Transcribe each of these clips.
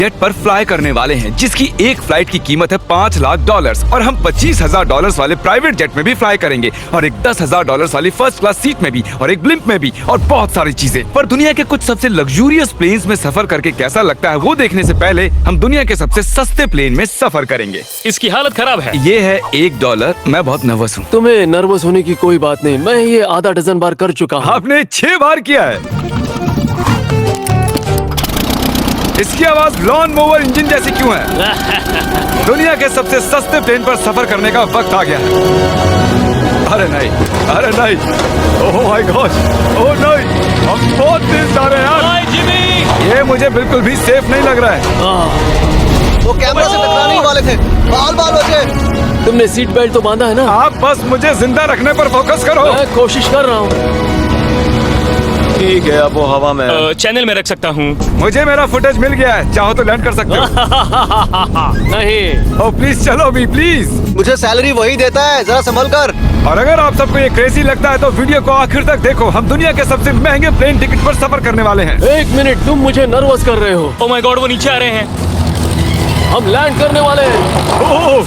Jet पर fly करने वाले हैं, जिसकी एक फ्लाइट की कीमत है $5 लाख और हम $25,000 वाले प्राइवेट जेट में भी फ्लाई करेंगे और एक $10,000 वाली फर्स्ट क्लास सीट में भी और एक ब्लिम्प में भी और बहुत सारी चीजें। पर दुनिया के कुछ सबसे लग्जूरियस प्लेन्स में सफर करके कैसा लगता है वो देखने से पहले हम दुनिया के सबसे सस्ते प्लेन में सफर करेंगे। इसकी हालत खराब है। ये है $1। मैं बहुत नर्वस हूँ। तुम्हें नर्वस होने की कोई बात नहीं, मैं ये आधा डजन बार कर चुका हूँ। आपने 6 बार किया है। इसकी आवाज लॉन मोवर इंजन जैसी क्यों है? दुनिया के सबसे सस्ते प्लेन पर सफर करने का वक्त आ गया है। अरे नहीं, अरे नहीं, ओह माय गॉड, ओह नहीं, हम बहुत तेज जा रहे हैं यार। हाय जिमी, ये मुझे बिल्कुल भी सेफ नहीं लग रहा है। वो कैमरा से टकराने ही वाले थे, बाल बाल बचे। तुमने सीट बेल्ट तो बांधा है ना? आप बस मुझे जिंदा रखने पर फोकस करो। मैं कोशिश कर रहा हूँ। ठीक है, अब वो हवा में चैनल में रख सकता हूँ। मुझे मेरा फुटेज मिल गया है, चाहो तो लैंड कर सकते हो। नहीं, ओह प्लीज चलो भी प्लीज। मुझे सैलरी वही देता है, जरा संभल कर। और अगर आप सबको ये क्रेजी लगता है तो वीडियो को आखिर तक देखो। हम दुनिया के सबसे महंगे प्लेन टिकट पर सफर करने वाले हैं। 1 मिनट, तुम मुझे नर्वस कर रहे हो। ओह माय गॉड, वो नीचे आ रहे हैं। हम लैंड करने वाले हैं। ओह,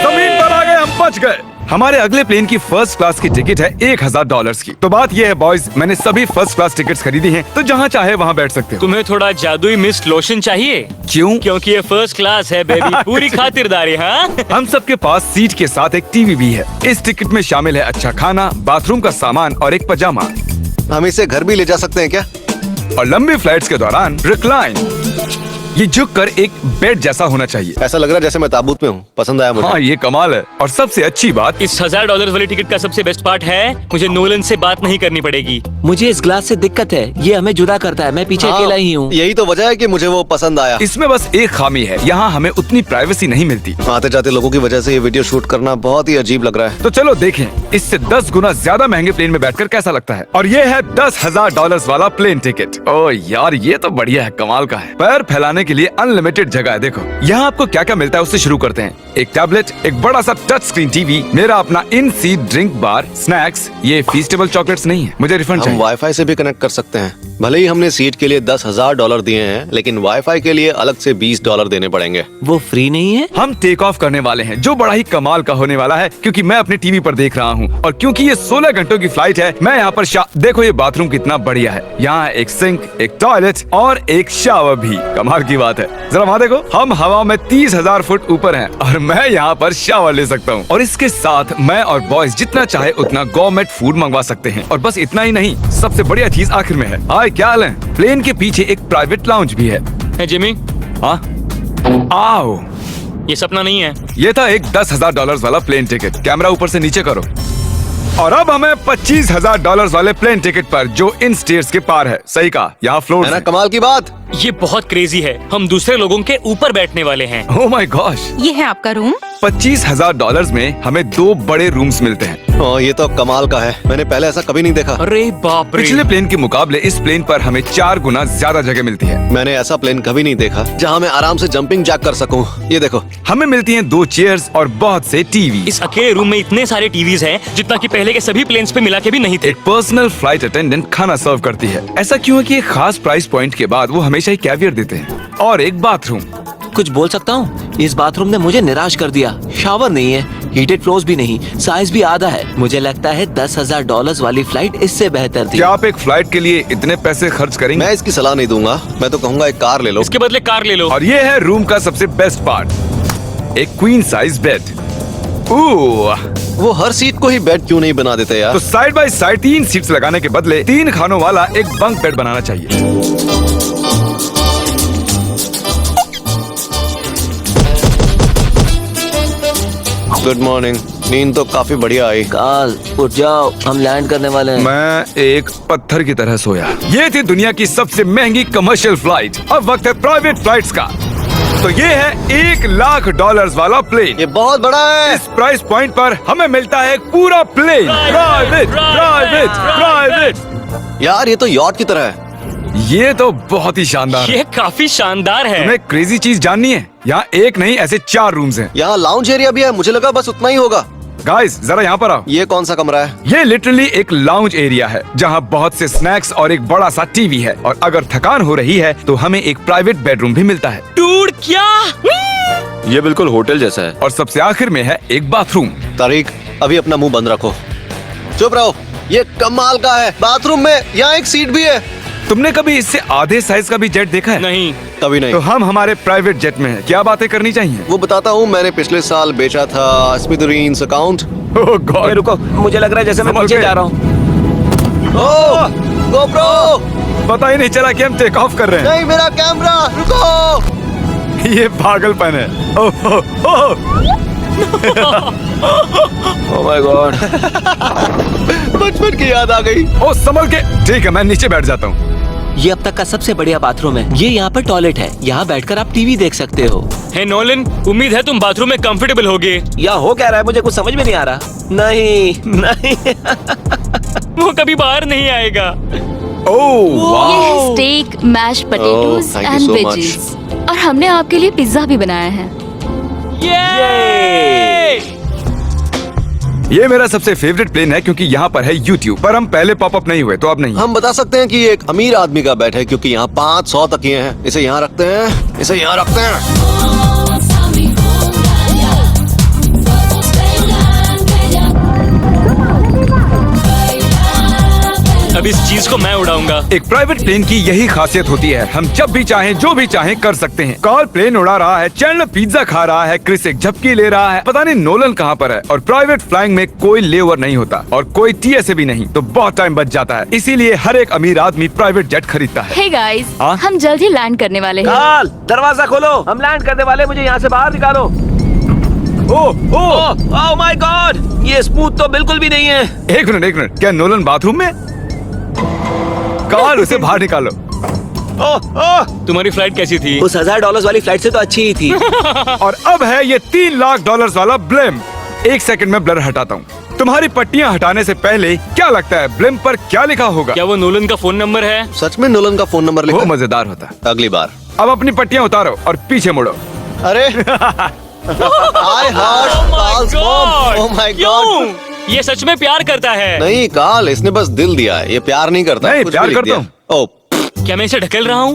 जमीन पर आ गए, हम बच गए। हमारे अगले प्लेन की फर्स्ट क्लास की टिकट है $1,000 की। तो बात ये है बॉयज, मैंने सभी फर्स्ट क्लास टिकट्स खरीदी हैं, तो जहाँ चाहे वहाँ बैठ सकते हो। तुम्हें थोड़ा जादुई मिस्ट लोशन चाहिए? क्यों? क्योंकि ये फर्स्ट क्लास है बेबी, पूरी खातिरदारी। हाँ, हम सबके पास सीट के साथ एक टीवी भी है। इस टिकट में शामिल है अच्छा खाना, बाथरूम का सामान और एक पजामा। हम इसे घर भी ले जा सकते हैं क्या? और लंबी फ्लाइट्स के दौरान रिक्लाइन, ये झुककर एक बेड जैसा होना चाहिए। ऐसा लग रहा है जैसे मैं ताबूत में हूँ। पसंद आया मुझे। हाँ, ये कमाल है। और सबसे अच्छी बात, इस $1,000 वाली टिकट का सबसे बेस्ट पार्ट है मुझे नोलन से बात नहीं करनी पड़ेगी। मुझे इस ग्लास से दिक्कत है, ये हमें जुदा करता है। मैं पीछे हाँ, अकेला ही हूँ। यही तो वजह है कि मुझे वो पसंद आया। इसमें बस एक खामी है, यहाँ हमें उतनी प्राइवेसी नहीं मिलती। आते जाते लोगों की वजह से ये वीडियो शूट करना बहुत ही अजीब लग रहा है। तो चलो देखें इससे 10 गुना ज्यादा महंगे प्लेन में बैठकर कैसा लगता है। और ये है $10,000 वाला प्लेन टिकट। ओह यार, ये तो बढ़िया है, कमाल का है। पैर फैलाने के लिए अनलिमिटेड जगह है। देखो यहाँ आपको क्या क्या मिलता है, उससे शुरू करते हैं। एक टैबलेट, एक बड़ा सा टच स्क्रीन टीवी, मेरा अपना इन सीट ड्रिंक बार, स्नैक्स। ये फीस्टेबल चॉकलेट्स नहीं है, मुझे रिफंड हम चाहिए। वाईफाई से भी कनेक्ट कर सकते हैं। भले ही हमने सीट के लिए $10,000 दिए हैं, लेकिन वाईफाई के लिए अलग से $20 देने पड़ेंगे। वो फ्री नहीं है? हम टेक ऑफ करने वाले हैं, जो बड़ा ही कमाल का होने वाला है, क्योंकि मैं अपने टीवी पर देख रहा हूँ और क्योंकि ये 16 घंटों की फ्लाइट है। मैं यहाँ पर देखो ये बाथरूम कितना बढ़िया है। यहाँ एक सिंक, एक टॉयलेट और एक शावर भी। कमाल की बात है, जरा वहाँ देखो, हम हवा में 30,000 फुट ऊपर हैं और मैं यहाँ पर शावर ले सकता हूँ। और इसके साथ मैं और बॉयज जितना चाहे उतना गवर्नमेंट फूड मंगवा सकते हैं। और बस इतना ही नहीं, सबसे बढ़िया चीज आखिर में है। हाय, क्या हाल है? प्लेन के पीछे एक प्राइवेट लाउंज भी है। है जिमी, हाँ, आओ। ये सपना नहीं है। ये था एक $10,000 वाला प्लेन टिकट। कैमरा ऊपर से नीचे करो। और अब हमें $25,000 वाले प्लेन टिकट पर, जो इन स्टेयर्स के पार है। सही कहा, यहाँ फ्लोर है ना कमाल की बात? ये बहुत क्रेजी है, हम दूसरे लोगों के ऊपर बैठने वाले हैं। Oh my gosh. ये है आपका रूम। $25,000 में हमें 2 बड़े रूम्स मिलते हैं। ये तो कमाल का है, मैंने पहले ऐसा कभी नहीं देखा। अरे बाप रे, पिछले प्लेन के मुकाबले इस प्लेन पर हमें 4 गुना ज्यादा जगह मिलती है। मैंने ऐसा प्लेन कभी नहीं देखा जहाँ मैं आराम से जंपिंग जैक कर सकूं। ये देखो, हमें मिलती हैं 2 चेयर्स और बहुत से टीवी। इस अकेले रूम में इतने सारे टीवीज हैं जितना कि पहले के सभी प्लेन्स पे मिला के भी नहीं थे। एक पर्सनल फ्लाइट अटेंडेंट खाना सर्व करती है। ऐसा क्यों है कि एक खास प्राइस पॉइंट के बाद वो हमेशा ही कैवियर देते हैं। और एक बाथरूम। कुछ बोल सकता हूँ? इस बाथरूम ने मुझे निराश कर दिया। शावर नहीं है, हीटेड फ्लोर्स भी नहीं, साइज भी आधा है। मुझे लगता है $10,000 वाली फ्लाइट इससे बेहतर थी। क्या आप एक फ्लाइट के लिए इतने पैसे खर्च करेंगे? मैं इसकी सलाह नहीं दूंगा। मैं तो कहूँगा एक कार ले लो। इसके बदले कार ले लो। और ये है रूम का सबसे बेस्ट पार्ट, एक क्वीन साइज बेड। वो हर सीट को ही बेड क्यों नहीं बना देते यार? तो साइड बाय साइड 3 सीट्स लगाने के बदले 3 खानों वाला एक बंक बेड बनाना चाहिए। Good morning. नींद तो काफी बढ़िया आई। काल, उठ जाओ, हम लैंड करने वाले हैं। मैं एक पत्थर की तरह सोया। ये थी दुनिया की सबसे महंगी कमर्शियल फ्लाइट। अब वक्त है प्राइवेट फ्लाइट्स का। तो ये है $1 लाख वाला प्लेन। ये बहुत बड़ा है। इस प्राइस पॉइंट पर हमें मिलता है एक पूरा प्लेन। Private, private, private. यार ये तो यॉट की तरह है। ये तो बहुत ही शानदार है। ये काफी शानदार है। तुम्हें क्रेजी चीज जाननी है? यहाँ एक नहीं, ऐसे 4 रूम्स हैं। यहाँ लाउंज एरिया भी है, मुझे लगा बस उतना ही होगा। गाइस जरा यहाँ पर आओ। ये कौन सा कमरा है? ये लिटरली एक लाउंज एरिया है जहाँ बहुत से स्नैक्स और एक बड़ा सा टीवी है, और अगर थकान हो रही है तो हमें एक प्राइवेट बेडरूम भी मिलता है। डूड क्या? ये बिल्कुल होटल जैसा है। और सबसे आखिर में है एक बाथरूम। तारिक, अभी अपना मुंह बंद रखो। चुप रहो। ये कमाल का है। बाथरूम में यहाँ एक सीट भी है। तुमने कभी इससे आधे साइज का भी जेट देखा है? नहीं। कभी नहीं। तो हम हमारे प्राइवेट जेट में हैं। क्या बातें करनी चाहिए? वो बताता हूँ, मैंने पिछले साल बेचा था स्मिथुरीन्स अकाउंट। ओह गॉड, रुको, मुझे लग रहा है जैसे मैं संभल नीचे के। जा रहा हूँ। ओह, GoPro! पता ही नहीं चला कि हम टेक ऑफ कर रहे हैं। नहीं, मेरा कैमरा, रुको। ये पागलपन है। Oh, oh, oh. Oh my God. बचपन की याद आ गई। ओ संभल के। ठीक है, मैं नीचे बैठ जाता हूँ। ये अब तक का सबसे बढ़िया बाथरूम है। ये यहाँ पर टॉयलेट है। यहाँ बैठकर आप टीवी देख सकते हो। हे नोलन, उम्मीद है तुम बाथरूम में कंफर्टेबल होगे। या हो क्या रहा है, मुझे कुछ समझ में नहीं आ रहा। नहीं नहीं। वो कभी बाहर नहीं आएगा। ओह ये वाह। है steak, mash potatoes thank you and so veggies, और हमने आपके लिए पिज्जा भी बनाया है। ये मेरा सबसे फेवरेट प्लेन है क्योंकि यहाँ पर है YouTube, पर हम पहले पॉपअप नहीं हुए तो अब नहीं। हम बता सकते हैं कि ये एक अमीर आदमी का बेड है क्योंकि यहाँ 500 तकिए हैं। इसे यहाँ रखते हैं, इसे यहाँ रखते हैं। अब इस चीज को मैं उड़ाऊंगा। एक प्राइवेट प्लेन की यही खासियत होती है, हम जब भी चाहें जो भी चाहें कर सकते हैं। कार्ल प्लेन उड़ा रहा है, चैंडलर पिज्जा खा रहा है, क्रिस एक झपकी ले रहा है, पता नहीं नोलन कहाँ पर है। और प्राइवेट फ्लाइंग में कोई लेओवर नहीं होता और कोई TSA भी नहीं, तो बहुत टाइम बच जाता है। इसीलिए हर एक अमीर आदमी प्राइवेट जेट खरीदता है। हे गाइस, हाँ? हम जल्द ही लैंड करने वाले हैं। काल, दरवाजा खोलो, हम लैंड करने वाले। मुझे यहाँ से बाहर निकालो। ओह ओह, ओह माय गॉड, ये स्मूथ तो बिल्कुल भी नहीं है। एक मिनट, क्या नोलन बाथरूम में? कार्ल, उसे बाहर निकालो। ओह ओह, तुम्हारी फ्लाइट कैसी थी? उस $1000 वाली फ्लाइट से तो अच्छी ही थी। और अब है ये $3 लाख वाला ब्लिम। एक सेकंड में ब्लर हटाता हूँ। तुम्हारी पट्टियाँ हटाने से पहले क्या लगता है ब्लिम पर क्या लिखा होगा? क्या वो नोलन का फोन नंबर है? सच में नोलन का फोन नंबर वो लिखा? मजेदार होता। अगली बार। अब अपनी पट्टियाँ उतारो और पीछे मुड़ो। अरे I heard Carl's mom. Oh my God. क्यों? ये सच में प्यार करता है? नहीं कार्ल, इसने बस दिल दिया है। ये प्यार नहीं करता। नहीं, कुछ प्यार भी लिख करता दिया। ओह, क्या मैं इसे ढकेल रहा हूँ?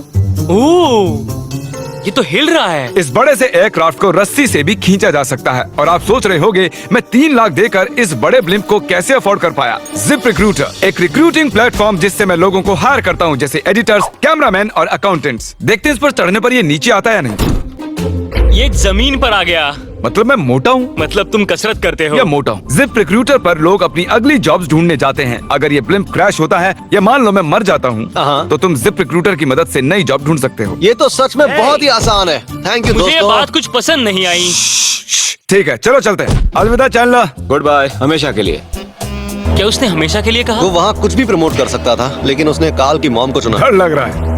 ओह, ये तो हिल रहा है। इस बड़े से एयरक्राफ्ट को रस्सी से भी खींचा जा सकता है। और आप सोच रहे होंगे मैं 3 लाख देकर इस बड़े ब्लिम्प को कैसे अफोर्ड कर पाया? जिप रिक्रूटर, एक रिक्रूटिंग प्लेटफॉर्म जिससे मैं लोगों को हायर करता हूँ, जैसे एडिटर्स, कैमरामैन और अकाउंटेंट्स। देखते हैं इस पर चढ़ने पर ये नीचे आता है या नहीं। ये जमीन पर आ गया। मतलब मैं मोटा हूँ मतलब तुम कसरत करते हो? या मोटा हूँ? जिप रिक्रूटर पर लोग अपनी अगली जॉब्स ढूंढने जाते हैं। अगर ये ब्लिम्प क्रैश होता है या मान लो मैं मर जाता हूँ, हाँ। तो तुम जिप रिक्रूटर की मदद से नई जॉब ढूंढ सकते हो। ये तो सच में बहुत ही आसान है। थैंक यू मुझे ये दोस्तों। बात कुछ पसंद नहीं आई। ठीक है, चलो चलते हैं। अलविदा चैंडलर। गुड बाय, हमेशा के लिए। क्या उसने हमेशा के लिए कहा? वो वहाँ कुछ भी प्रमोट कर सकता था, लेकिन उसने कार्ल की मॉम को चुना। डर लग रहा है,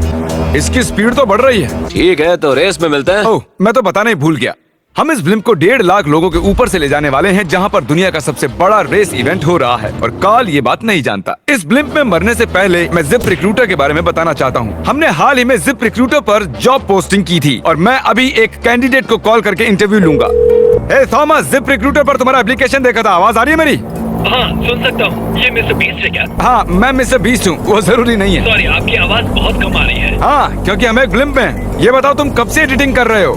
इसकी स्पीड तो बढ़ रही है। ठीक है, तो रेस में मिलते हैं। ओह, मैं तो बताना ही भूल गया। हम इस ब्लिम्प को 1.5 लाख लोगों के ऊपर से ले जाने वाले हैं, जहां पर दुनिया का सबसे बड़ा रेस इवेंट हो रहा है। और कार्ल ये बात नहीं जानता। इस ब्लिम्प में मरने से पहले मैं जिप रिक्रूटर के बारे में बताना चाहता हूं। हमने हाल ही में जिप रिक्रूटर पर जॉब पोस्टिंग की थी और मैं अभी एक कैंडिडेट को कॉल करके इंटरव्यू लूंगा। हे थॉमस, जिप रिक्रूटर पर तुम्हारा एप्लीकेशन देखा था। आवाज आ रही है मेरी? हाँ, सुन सकता हूँ। ये मिस्टर बीस्ट है क्या? हाँ, मैं मिस्टर बीस्ट हूँ। वो जरूरी नहीं है। सॉरी, आपकी आवाज बहुत कम आ रही है। हाँ, क्योंकि हम एक ब्लिम्प में हैं। ये बताओ, तुम कब से एडिटिंग कर रहे हो?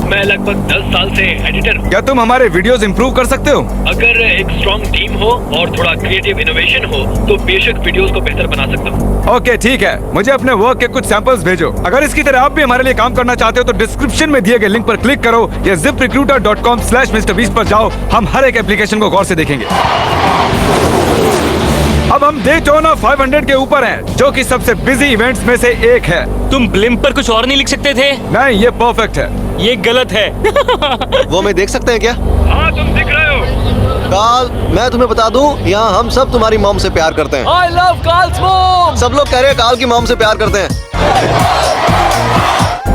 मैं लगभग 10 साल से एडिटर हूँ। क्या तुम हमारे वीडियोस इंप्रूव कर सकते हो? अगर एक स्ट्रॉन्ग टीम हो और थोड़ा क्रिएटिव इनोवेशन हो तो बेशक वीडियोस को बेहतर बना सकता हूँ। ओके, ठीक है। मुझे अपने वर्क के कुछ सैंपल्स भेजो। अगर इसकी तरह आप भी हमारे लिए काम करना चाहते हो तो डिस्क्रिप्शन में दिए गए लिंक पर क्लिक करो या ziprecruiter.com/MrBeast पर जाओ। हम हर एक एप्लीकेशन को गौर से देखेंगे। अब हम डेटोना 500 के ऊपर हैं, जो कि सबसे बिजी इवेंट्स में से एक है। तुम ब्लिम्प पर कुछ और नहीं लिख सकते थे? नहीं, ये परफेक्ट है। ये गलत है। वो मैं देख सकते हैं क्या? हाँ, तुम दिख रहे हो। कार्ल, मैं तुम्हें बता दूं, यहाँ हम सब तुम्हारी मॉम से प्यार करते हैं। I love Carl's mom. सब लोग कह रहे हैं कार्ल की मॉम से प्यार करते हैं।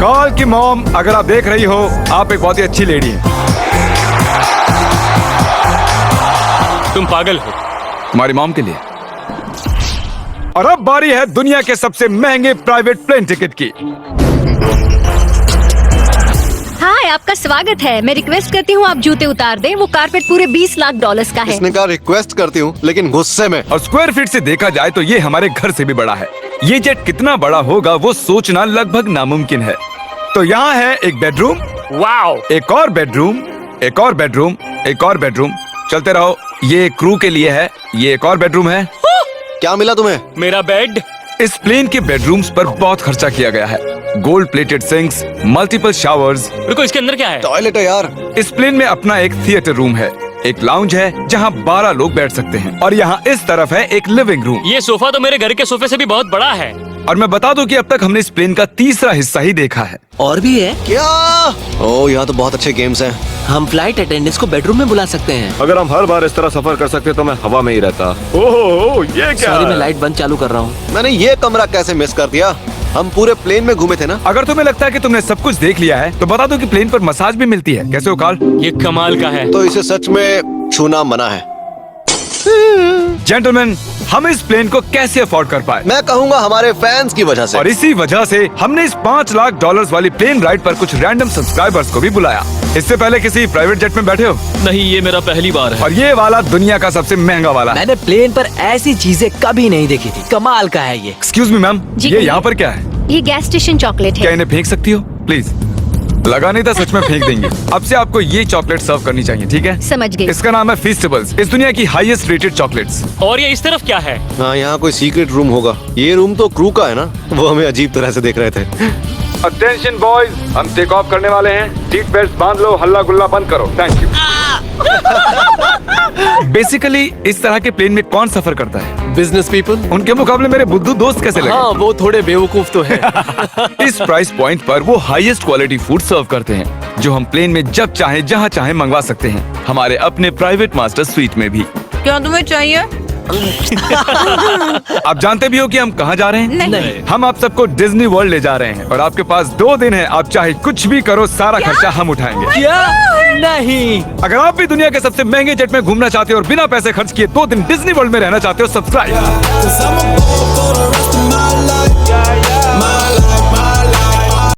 कार्ल की मॉम, अगर आप देख रही हो, आप एक बहुत ही अच्छी लेडी हैं। तुम पागल हो। तुम्हारी मॉम के लिए। और अब बारी है दुनिया के सबसे महंगे प्राइवेट प्लेन टिकट की। हाय, आपका आपका स्वागत है। मैं रिक्वेस्ट करती हूँ आप जूते उतार दें। वो कारपेट पूरे 20 लाख डॉलर्स का है। इसने कहा रिक्वेस्ट करती हूँ, लेकिन गुस्से में। और स्क्वायर फीट से देखा जाए तो ये हमारे घर से भी बड़ा है। ये जेट कितना बड़ा होगा वो सोचना लगभग नामुमकिन है। तो यहाँ है एक बेडरूम, वाओ, एक और बेडरूम, एक और बेडरूम, एक और बेडरूम। चलते रहो। ये क्रू के लिए है। ये एक और बेडरूम है। क्या मिला तुम्हें? मेरा बेड। इस प्लेन के बेडरूम्स पर बहुत खर्चा किया गया है। Gold plated sinks, multiple showers. रुको, इसके अंदर क्या है? टॉयलेट है यार। इस प्लेन में अपना एक थिएटर रूम है, एक लाउंज है जहाँ 12 लोग बैठ सकते हैं, और यहाँ इस तरफ है एक लिविंग रूम। ये सोफा तो मेरे घर के सोफे से भी बहुत बड़ा है। और मैं बता दूं कि अब तक हमने इस प्लेन का तीसरा हिस्सा ही देखा है। और भी है। क्या? ओह, यहाँ तो बहुत अच्छे गेम्स हैं। हम फ्लाइट अटेंडेंट्स को बेडरूम में बुला सकते हैं। अगर हम हर बार इस तरह सफर कर सकते तो मैं हवा में ही रहता। ओह, ये क्या? सॉरी, मैं लाइट बंद चालू कर रहा हूँ। मैंने ये कमरा कैसे मिस कर दिया? हम पूरे प्लेन में घूमे थे ना। अगर तुम्हें लगता है कि तुमने सब कुछ देख लिया है तो बता दो कि प्लेन पर मसाज भी मिलती है। कैसे हो कार्ल? ये कमाल का है। तो इसे सच में छूना मना है। जेंटलमैन, हम इस प्लेन को कैसे अफोर्ड कर पाए? मैं कहूँगा हमारे फैंस की वजह से। और इसी वजह से हमने इस 5 लाख डॉलर्स वाली प्लेन राइड पर कुछ रैंडम सब्सक्राइबर्स को भी बुलाया। इससे पहले किसी प्राइवेट जेट में बैठे हो? नहीं, ये मेरा पहली बार है। और ये वाला दुनिया का सबसे महंगा वाला है। मैंने प्लेन पर ऐसी चीजें कभी नहीं देखी थी। कमाल का है ये। एक्सक्यूज मी मैम, जी ये कहिए। यहाँ पर क्या है? ये गैस स्टेशन चॉकलेट क्या है। इन्हें फेंक सकती हो प्लीज? लगा नहीं था, सच में फेंक देंगे। अब से आपको ये चॉकलेट सर्व करनी चाहिए, ठीक है? समझ गई। इसका नाम है फीस्टेबल्स, इस दुनिया की हाईएस्ट रेटेड चॉकलेट्स। और ये इस तरफ क्या है? हाँ, यहाँ कोई सीक्रेट रूम होगा। ये रूम तो क्रू का है ना। वो हमें अजीब तरह से देख रहे थे। अटेंशन बॉयज, हम टेक ऑफ करने वाले हैं। सीट बेल्ट बांध लो, हल्ला गुल्ला बंद करो। Thank you. बेसिकली इस तरह के प्लेन में कौन सफर करता है? Business people. उनके मुकाबले मेरे बुद्धू दोस्त कैसे लगे? हाँ, वो थोड़े बेवकूफ तो है। इस प्राइस पॉइंट पर वो हाईएस्ट क्वालिटी फूड सर्व करते हैं, जो हम प्लेन में जब चाहे जहाँ चाहे मंगवा सकते हैं, हमारे अपने प्राइवेट मास्टर स्वीट में भी। क्या तुम्हें चाहिए? आप जानते भी हो कि हम कहाँ जा रहे हैं? नहीं। हम आप सबको डिज्नी वर्ल्ड ले जा रहे हैं, और आपके पास 2 दिन है। आप चाहे कुछ भी करो, सारा खर्चा हम उठाएंगे। क्या? नहीं। अगर आप भी दुनिया के सबसे महंगे जेट में घूमना चाहते हो और बिना पैसे खर्च किए 2 दिन डिज्नी वर्ल्ड में रहना चाहते हो, सब्सक्राइब।